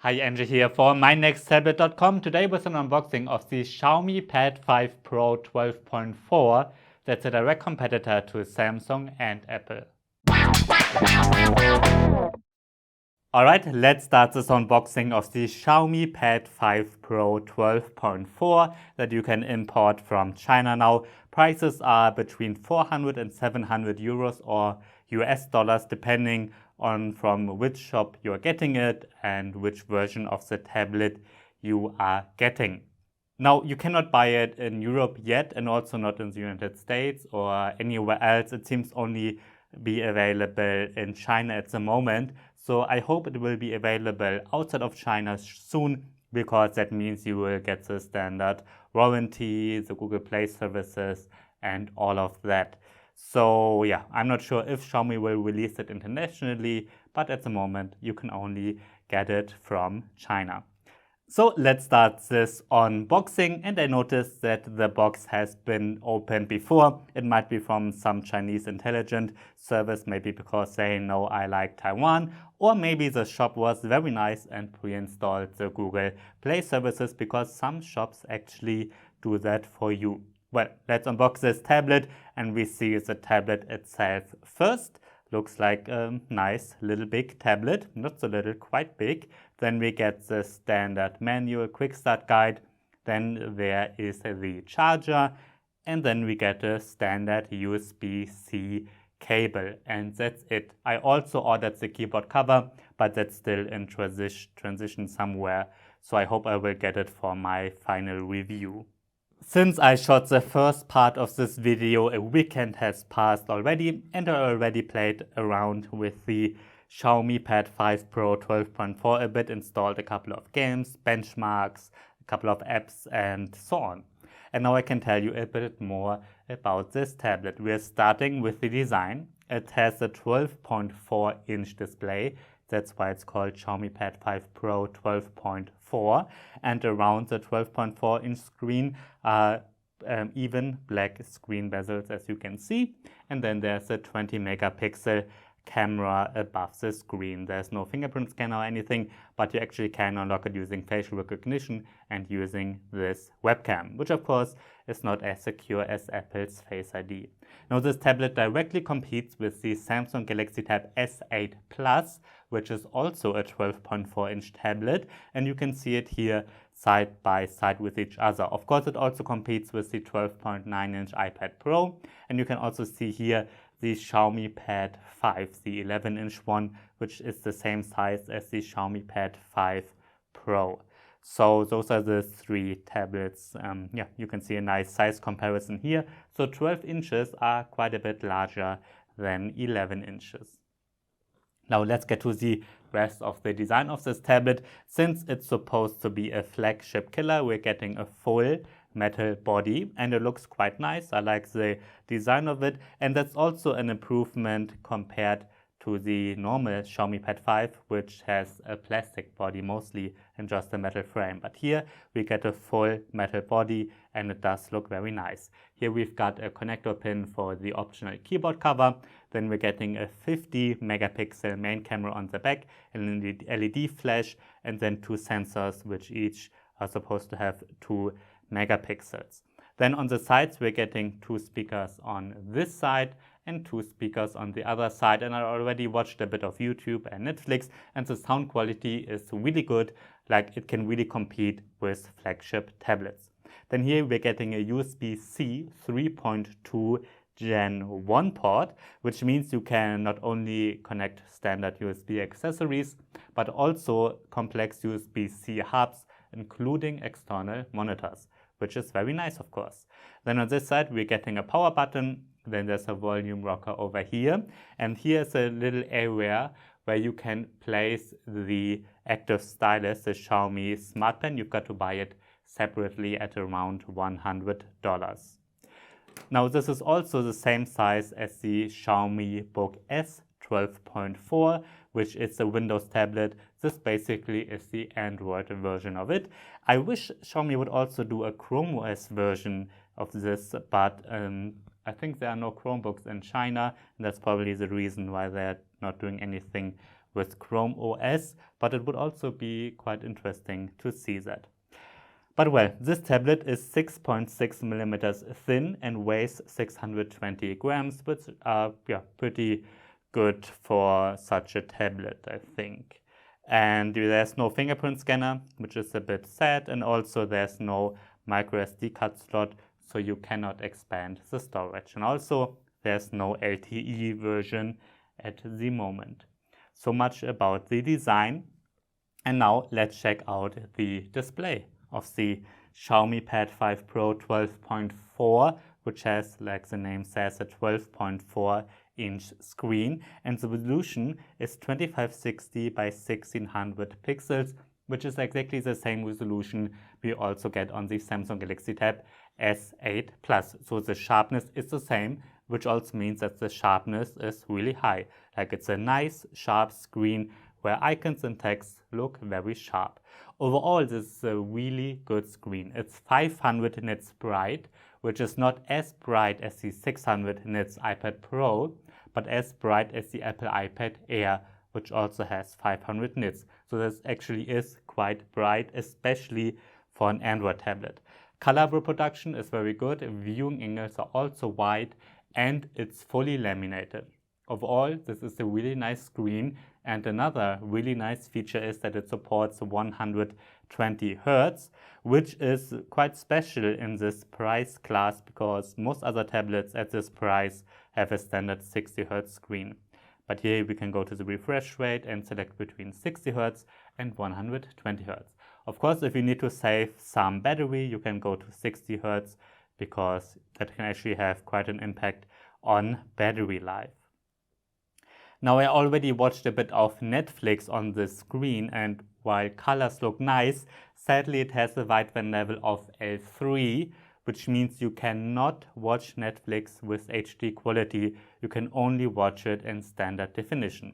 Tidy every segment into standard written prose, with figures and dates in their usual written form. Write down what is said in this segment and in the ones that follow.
Hi, Angie here for mynexttablet.com. Today with an unboxing of the Xiaomi Pad 5 Pro 12.4. That's a direct competitor to Samsung and Apple. Alright, let's start this unboxing of the Xiaomi Pad 5 Pro 12.4 that you can import from China now. Prices are between 400 and 700 euros or US dollars depending on from which shop you're getting it and which version of the tablet you are getting. Now, you cannot buy it in Europe yet and also not in the United States or anywhere else. It seems only be available in China at the moment. So I hope it will be available outside of China soon, because that means you will get the standard warranty, the Google Play services, and all of that. So yeah, I'm not sure if Xiaomi will release it internationally, but at the moment you can only get it from China. So let's start this unboxing, and I noticed that the box has been opened before. It might be from some Chinese intelligence service, maybe because they know I like Taiwan, or maybe the shop was very nice and pre-installed the Google Play services, because some shops actually do that for you. Well, let's unbox this tablet and we see the tablet itself first. Looks like a nice little big tablet, not so little, quite big. Then we get the standard manual quick start guide. Then there is the charger, and then we get a standard USB-C cable, and that's it. I also ordered the keyboard cover, but that's still in transition somewhere, so I hope I will get it for my final review. Since I shot the first part of this video, a weekend has passed already, and I already played around with the Xiaomi Pad 5 Pro 12.4 a bit, installed a couple of games, benchmarks, a couple of apps, and so on. And now I can tell you a bit more about this tablet. We are starting with the design. It has a 12.4-inch display. That's why it's called Xiaomi Pad 5 Pro 12.4. And around the 12.4-inch screen are even black screen bezels, as you can see. And then there's a 20-megapixel camera above the screen. There's no fingerprint scanner or anything, but you actually can unlock it using facial recognition and using this webcam, which of course is not as secure as Apple's Face ID. Now, this tablet directly competes with the Samsung Galaxy Tab S8 Plus, which is also a 12.4-inch tablet, and you can see it here side by side with each other. Of course, it also competes with the 12.9-inch iPad Pro, and you can also see here the Xiaomi Pad 5, the 11-inch one, which is the same size as the Xiaomi Pad 5 Pro. So those are the three tablets. Yeah, you can see a nice size comparison here. So 12 inches are quite a bit larger than 11 inches. Now let's get to the rest of the design of this tablet. Since it's supposed to be a flagship killer, we're getting a full metal body, and it looks quite nice. I like the design of it, and that's also an improvement compared to the normal Xiaomi Pad 5, which has a plastic body mostly and just a metal frame. But here we get a full metal body, and it does look very nice. Here we've got a connector pin for the optional keyboard cover. Then we're getting a 50-megapixel main camera on the back, and an LED flash, and then two sensors, which each are supposed to have 2 megapixels. Then on the sides we're getting 2 speakers on this side and 2 speakers on the other side, and I already watched a bit of YouTube and Netflix, and the sound quality is really good, like it can really compete with flagship tablets. Then here we're getting a USB-C 3.2 Gen 1 port, which means you can not only connect standard USB accessories, but also complex USB-C hubs, including external monitors, which is very nice, of course. Then on this side, we're getting a power button. Then there's a volume rocker over here. And here's a little area where you can place the active stylus, the Xiaomi Smart Pen. You've got to buy it separately at around $100. Now, this is also the same size as the Xiaomi Book S 12.4, which is a Windows tablet. This basically is the Android version of it. I wish Xiaomi would also do a Chrome OS version of this, but I think there are no Chromebooks in China, and that's probably the reason why they're not doing anything with Chrome OS, but it would also be quite interesting to see that. But well, this tablet is 6.6 millimeters thin and weighs 620 grams, which are pretty good for such a tablet, I think. And there's no fingerprint scanner, which is a bit sad, and also there's no micro SD card slot, so you cannot expand the storage. And also there's no LTE version at the moment. So much about the design. And now let's check out the display of the Xiaomi Pad 5 Pro 12.4, which has, like the name says, a 12.4-inch screen, and the resolution is 2560 by 1600 pixels, which is exactly the same resolution we also get on the Samsung Galaxy Tab S8 Plus. So the sharpness is the same, which also means that the sharpness is really high. Like, it's a nice sharp screen where icons and text look very sharp. Overall, this is a really good screen. It's 500 nits bright, which is not as bright as the 600 nits iPad Pro, but as bright as the Apple iPad Air, which also has 500 nits. So this actually is quite bright, especially for an Android tablet. Color reproduction is very good, viewing angles are also wide, and it's fully laminated. Overall, this is a really nice screen, and another really nice feature is that it supports 120 Hz, which is quite special in this price class because most other tablets at this price have a standard 60 Hz screen. But here we can go to the refresh rate and select between 60 Hz and 120 Hz. Of course, if you need to save some battery, you can go to 60 Hz because that can actually have quite an impact on battery life. Now, I already watched a bit of Netflix on this screen, and while colors look nice, sadly it has a wideband level of L3, which means you cannot watch Netflix with HD quality. You can only watch it in standard definition.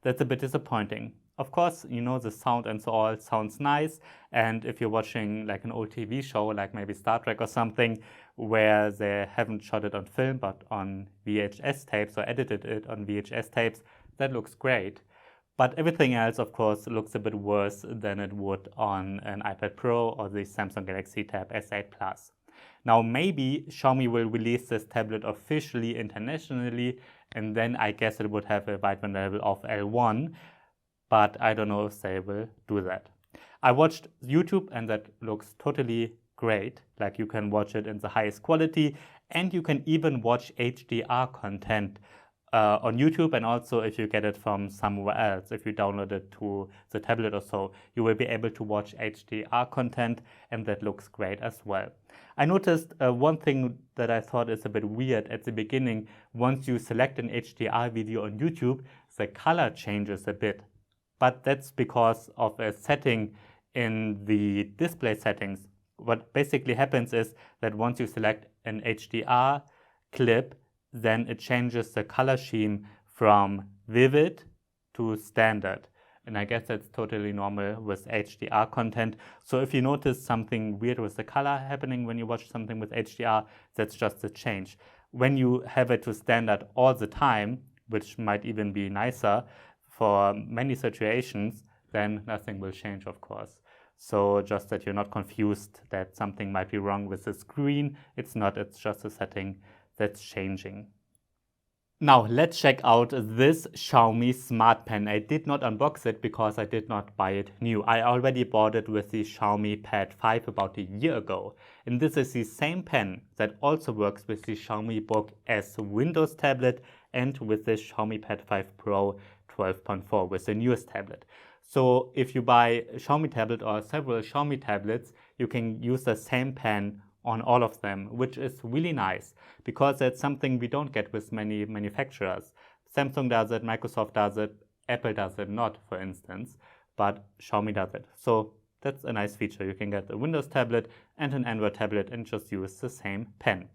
That's a bit disappointing. Of course, you know, the sound and so on sounds nice, and if you're watching like an old TV show, like maybe Star Trek or something, where they haven't shot it on film but on VHS tapes or edited it on VHS tapes, that looks great. But everything else, of course, looks a bit worse than it would on an iPad Pro or the Samsung Galaxy Tab S8 Plus. Now, maybe Xiaomi will release this tablet officially internationally, and then I guess it would have a wideband level of L1, but I don't know if they will do that. I watched YouTube and that looks totally great. Like, you can watch it in the highest quality, and you can even watch HDR content on YouTube, and also if you get it from somewhere else, if you download it to the tablet or so, you will be able to watch HDR content, and that looks great as well. I noticed one thing that I thought is a bit weird at the beginning. Once you select an HDR video on YouTube, the color changes a bit, but that's because of a setting in the display settings. What basically happens is that once you select an HDR clip, then it changes the color scheme from vivid to standard. And I guess that's totally normal with HDR content. So if you notice something weird with the color happening when you watch something with HDR, that's just a change. When you have it to standard all the time, which might even be nicer for many situations, then nothing will change, of course. So just that you're not confused that something might be wrong with the screen. It's not, it's just a setting that's changing. Now let's check out this Xiaomi Smart Pen. I did not unbox it because I did not buy it new. I already bought it with the Xiaomi Pad 5 about a year ago. And this is the same pen that also works with the Xiaomi Book S Windows tablet and with the Xiaomi Pad 5 Pro 12.4 with the newest tablet. So if you buy a Xiaomi tablet or several Xiaomi tablets, you can use the same pen on all of them, which is really nice because that's something we don't get with many manufacturers. Samsung does it, Microsoft does it, Apple does it not, for instance, but Xiaomi does it. So that's a nice feature. You can get a Windows tablet and an Android tablet and just use the same pen.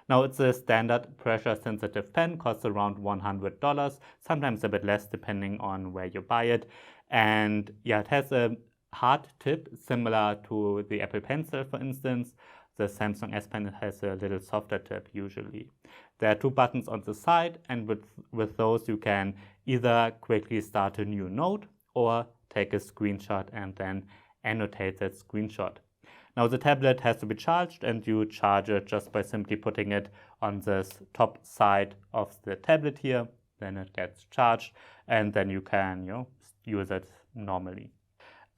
Now, it's a standard pressure-sensitive pen, costs around $100, sometimes a bit less depending on where you buy it. And yeah, it has a hard tip similar to the Apple Pencil, for instance. The Samsung S Pen has a little softer tip usually. There are two buttons on the side, and with those you can either quickly start a new note or take a screenshot and then annotate that screenshot. Now the tablet has to be charged, and you charge it just by simply putting it on this top side of the tablet here. Then it gets charged, and then you can use it normally.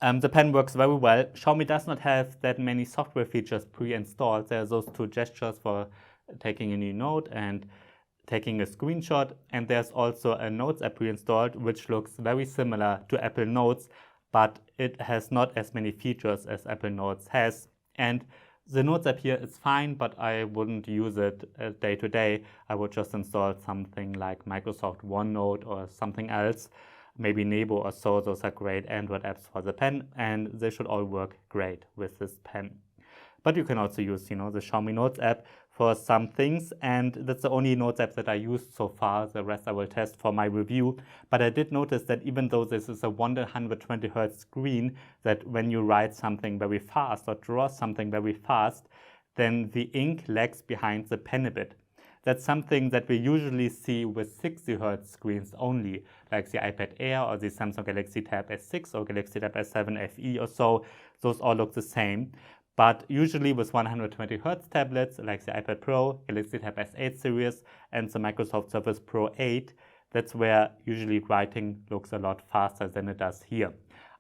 The pen works very well. Xiaomi does not have that many software features pre-installed. There are those two gestures for taking a new note and taking a screenshot, and there's also a Notes app pre-installed which looks very similar to Apple Notes, but it has not as many features as Apple Notes has. And the Notes app here is fine, but I wouldn't use it day to day. I would just install something like Microsoft OneNote or something else, maybe Nebo or so. Those are great Android apps for the pen, and they should all work great with this pen. But you can also use, the Xiaomi Notes app for some things, and that's the only Notes app that I used so far. The rest I will test for my review. But I did notice that even though this is a 120 Hz screen, that when you write something very fast or draw something very fast, then the ink lags behind the pen a bit. That's something that we usually see with 60 Hz screens only, like the iPad Air or the Samsung Galaxy Tab S6 or Galaxy Tab S7 FE or so. Those all look the same. But usually with 120 Hz tablets like the iPad Pro, Galaxy Tab S8 series, and the Microsoft Surface Pro 8, that's where usually writing looks a lot faster than it does here.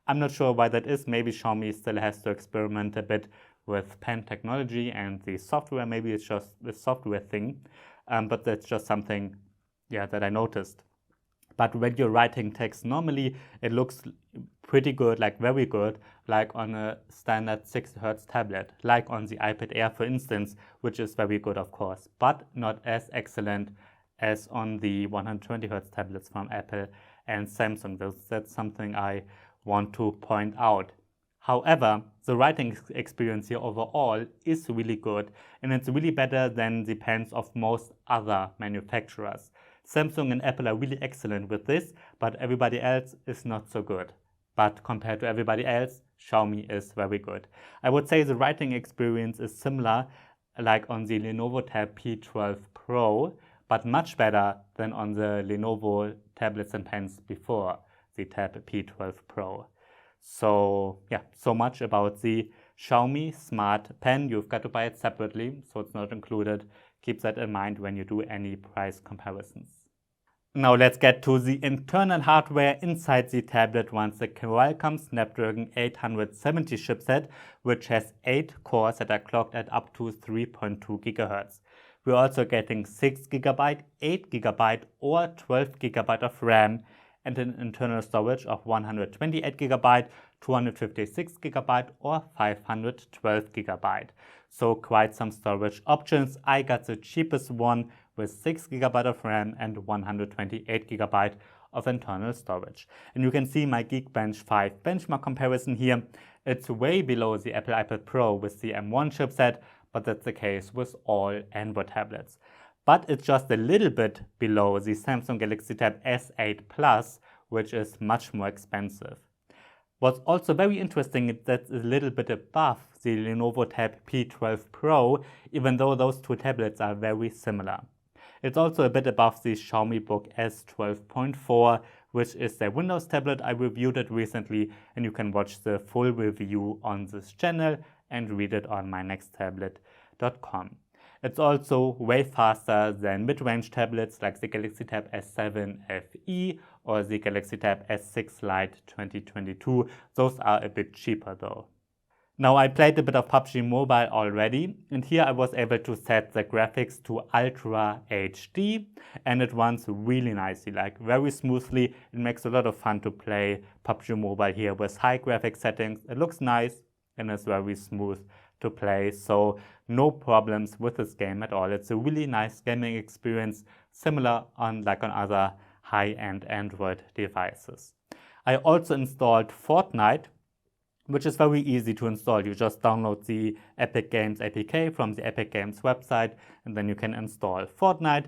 I'm not sure why that is. Maybe Xiaomi still has to experiment a bit with pen technology and the software. Maybe it's just the software thing, but that's just something that I noticed. But when you're writing text normally, it looks pretty good, like very good, like on a standard 60 Hz tablet, like on the iPad Air, for instance, which is very good, of course, but not as excellent as on the 120 Hz tablets from Apple and Samsung. That's something I want to point out. However, the writing experience here overall is really good, and it's really better than the pens of most other manufacturers. Samsung and Apple are really excellent with this, but everybody else is not so good. But compared to everybody else, Xiaomi is very good. I would say the writing experience is similar, like on the Lenovo Tab P12 Pro, but much better than on the Lenovo tablets and pens before the Tab P12 Pro. So so much about the Xiaomi Smart Pen. You've got to buy it separately, so it's not included. Keep that in mind when you do any price comparisons. Now let's get to the internal hardware inside the tablet. Runs the Qualcomm Snapdragon 870 chipset, which has 8 cores that are clocked at up to 3.2 GHz. We're also getting 6 GB, 8 GB or 12 GB of RAM, and an internal storage of 128 GB, 256 GB or 512 GB. So quite some storage options. I got the cheapest one with 6 GB of RAM and 128 GB of internal storage. And you can see my Geekbench 5 benchmark comparison here. It's way below the Apple iPad Pro with the M1 chipset, but that's the case with all Android tablets. But it's just a little bit below the Samsung Galaxy Tab S8 Plus, which is much more expensive. What's also very interesting is that it's a little bit above the Lenovo Tab P12 Pro, even though those two tablets are very similar. It's also a bit above the Xiaomi Book S12.4, which is their Windows tablet. I reviewed it recently, and you can watch the full review on this channel and read it on mynexttablet.com. It's also way faster than mid-range tablets like the Galaxy Tab S7 FE or the Galaxy Tab S6 Lite 2022. Those are a bit cheaper though. Now I played a bit of PUBG Mobile already, and here I was able to set the graphics to Ultra HD, and it runs really nicely, like very smoothly. It makes a lot of fun to play PUBG Mobile here with high graphics settings. It looks nice and it's very smooth to play, so no problems with this game at all. It's a really nice gaming experience, similar on other high-end Android devices. I also installed Fortnite, which is very easy to install. You just download the Epic Games APK from the Epic Games website, and then you can install Fortnite.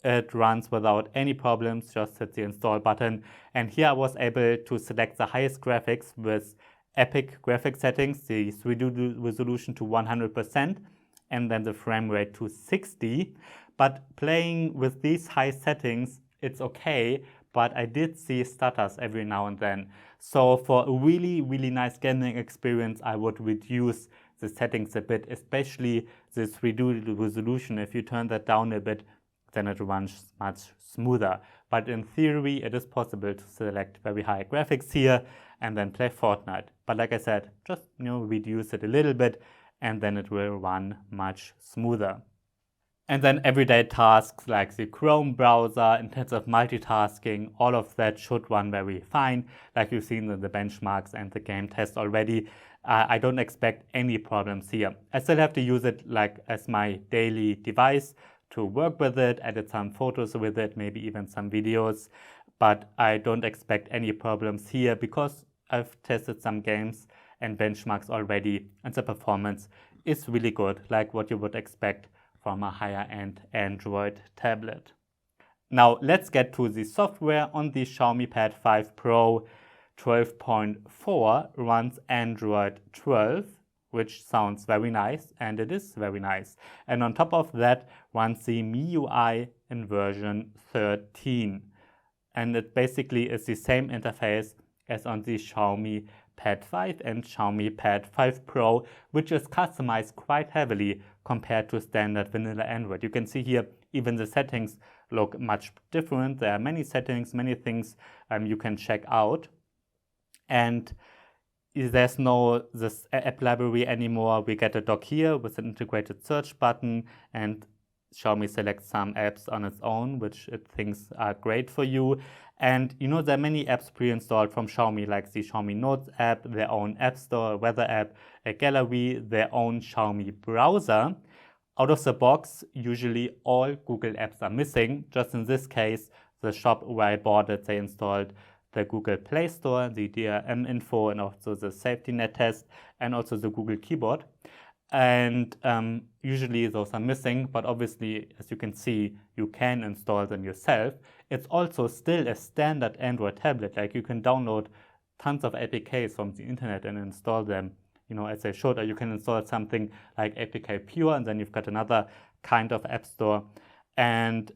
It runs without any problems, just hit the install button. And here I was able to select the highest graphics with Epic graphic settings, the 3D resolution to 100%, and then the frame rate to 60. But playing with these high settings, it's okay, but I did see stutters every now and then. So for a really, really nice gaming experience, I would reduce the settings a bit, especially the 3D resolution. If you turn that down a bit, then it runs much smoother. But in theory, it is possible to select very high graphics here and then play Fortnite. But like I said, just reduce it a little bit and then it will run much smoother. And then everyday tasks like the Chrome browser, intensive multitasking, all of that should run very fine, like you've seen in the benchmarks and the game test already. I don't expect any problems here. I still have to use it like as my daily device to work with it, edit some photos with it, maybe even some videos, but I don't expect any problems here because I've tested some games and benchmarks already, and the performance is really good, like what you would expect from a higher-end Android tablet. Now let's get to the software. On the Xiaomi Pad 5 Pro 12.4 runs Android 12, which sounds very nice, and it is very nice. And on top of that runs the MIUI in version 13. And it basically is the same interface as on the Xiaomi Pad 5 and Xiaomi Pad 5 Pro, which is customized quite heavily compared to standard vanilla Android. You can see here even the settings look much different. There are many settings, many things you can check out. And there's no this app library anymore. We get a dock here with an integrated search button, and Xiaomi selects some apps on its own, which it thinks are great for you. And there are many apps pre-installed from Xiaomi, like the Xiaomi Notes app, their own app store, weather app, a gallery, their own Xiaomi browser. Out of the box, usually all Google apps are missing. Just in this case, the shop where I bought it, they installed the Google Play Store, the DRM info, and also the safety net test, and also the Google keyboard. And usually those are missing, but obviously, as you can see, you can install them yourself. It's also still a standard Android tablet. Like you can download tons of APKs from the internet and install them, as they should. Or you can install something like APK Pure, and then you've got another kind of app store. And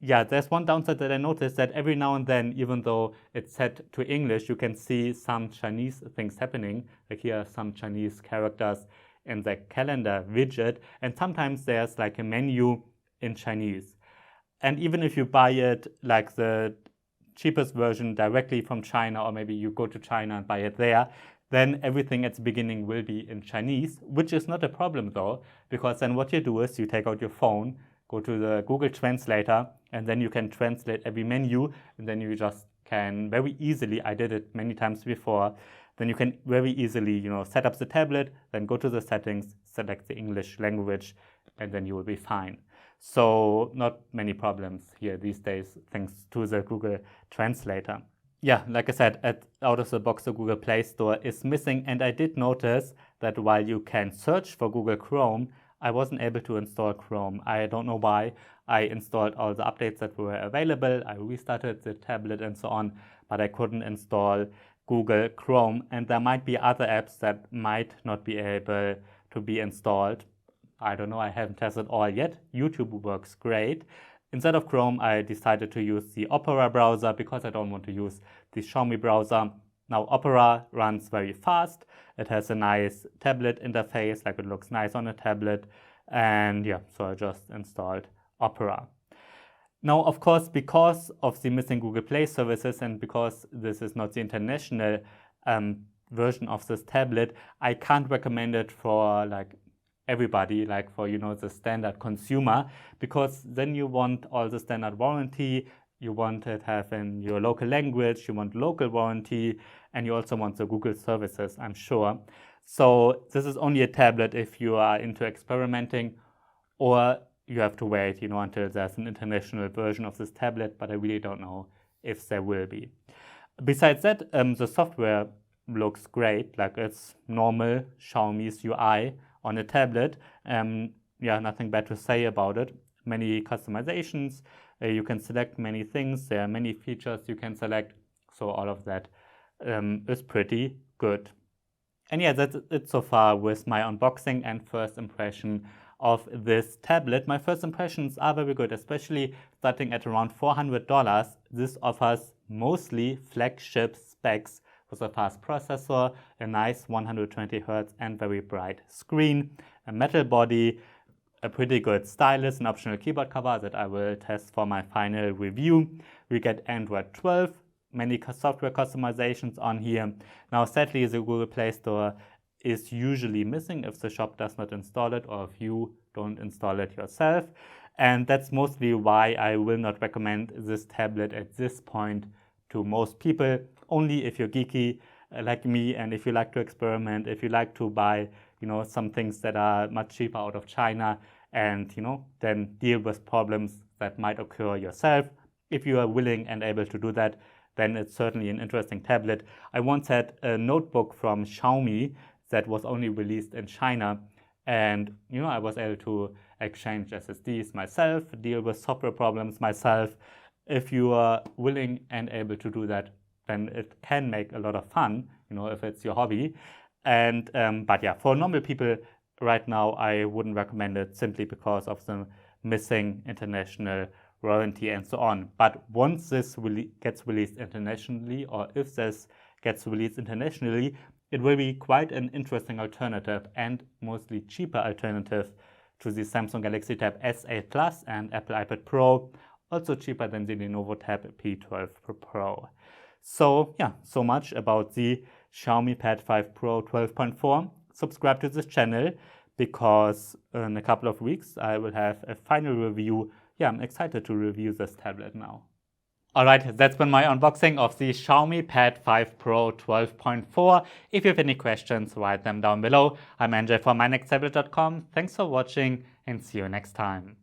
yeah, there's one downside that I noticed, that every now and then, even though it's set to English, you can see some Chinese things happening. Like here are some Chinese characters in the calendar widget, and sometimes there's like a menu in Chinese. And even if you buy it like the cheapest version directly from China, or maybe you go to China and buy it there, then everything at the beginning will be in Chinese, which is not a problem though, because then what you do is you take out your phone, go to the Google Translator, and then you can translate every menu, and then you just can very easily, I did it many times before, then you can very easily, set up the tablet, then go to the settings, select the English language, and then you will be fine. So not many problems here these days, thanks to the Google Translator. Yeah, like I said, out of the box, the Google Play Store is missing, and I did notice that while you can search for Google Chrome, I wasn't able to install Chrome. I don't know why. I installed all the updates that were available, I restarted the tablet and so on, but I couldn't install Google Chrome, and there might be other apps that might not be able to be installed. I don't know, I haven't tested all yet. YouTube works great. Instead of Chrome, I decided to use the Opera browser because I don't want to use the Xiaomi browser. Now, Opera runs very fast. It has a nice tablet interface, like it looks nice on a tablet. And yeah, so I just installed Opera. Now, of course, because of the missing Google Play services and because this is not the international version of this tablet, I can't recommend it for like everybody, like for the standard consumer, because then you want all the standard warranty, you want it to have in your local language, you want local warranty, and you also want the Google services, I'm sure. So this is only a tablet if you are into experimenting, or you have to wait, until there's an international version of this tablet, but I really don't know if there will be. Besides that, the software looks great, like it's normal Xiaomi's UI on a tablet. Yeah, nothing bad to say about it. Many customizations, you can select many things, there are many features you can select, so all of that is pretty good. And yeah, that's it so far with my unboxing and first impression of this tablet. My first impressions are very good, especially starting at around $400. This offers mostly flagship specs with a fast processor, a nice 120Hz and very bright screen, a metal body, a pretty good stylus, an optional keyboard cover that I will test for my final review. We get Android 12, many software customizations on here. Now sadly the Google Play Store is usually missing if the shop does not install it or if you don't install it yourself. And that's mostly why I will not recommend this tablet at this point to most people. Only if you're geeky like me and if you like to experiment, if you like to buy some things that are much cheaper out of China and then deal with problems that might occur yourself. If you are willing and able to do that, then it's certainly an interesting tablet. I once had a notebook from Xiaomi that was only released in China, and I was able to exchange SSDs myself, deal with software problems myself. If you are willing and able to do that, then it can make a lot of fun, if it's your hobby. And but yeah, for normal people right now, I wouldn't recommend it simply because of the missing international warranty and so on. But once this gets released internationally, or if this gets released internationally, it will be quite an interesting alternative and mostly cheaper alternative to the Samsung Galaxy Tab S8 Plus and Apple iPad Pro, also cheaper than the Lenovo Tab P12 Pro. So yeah, so much about the Xiaomi Pad 5 Pro 12.4. Subscribe to this channel because in a couple of weeks I will have a final review. Yeah, I'm excited to review this tablet now. Alright, that's been my unboxing of the Xiaomi Pad 5 Pro 12.4. If you have any questions, write them down below. I'm Andrzej from mynexttablet.com. Thanks for watching and see you next time.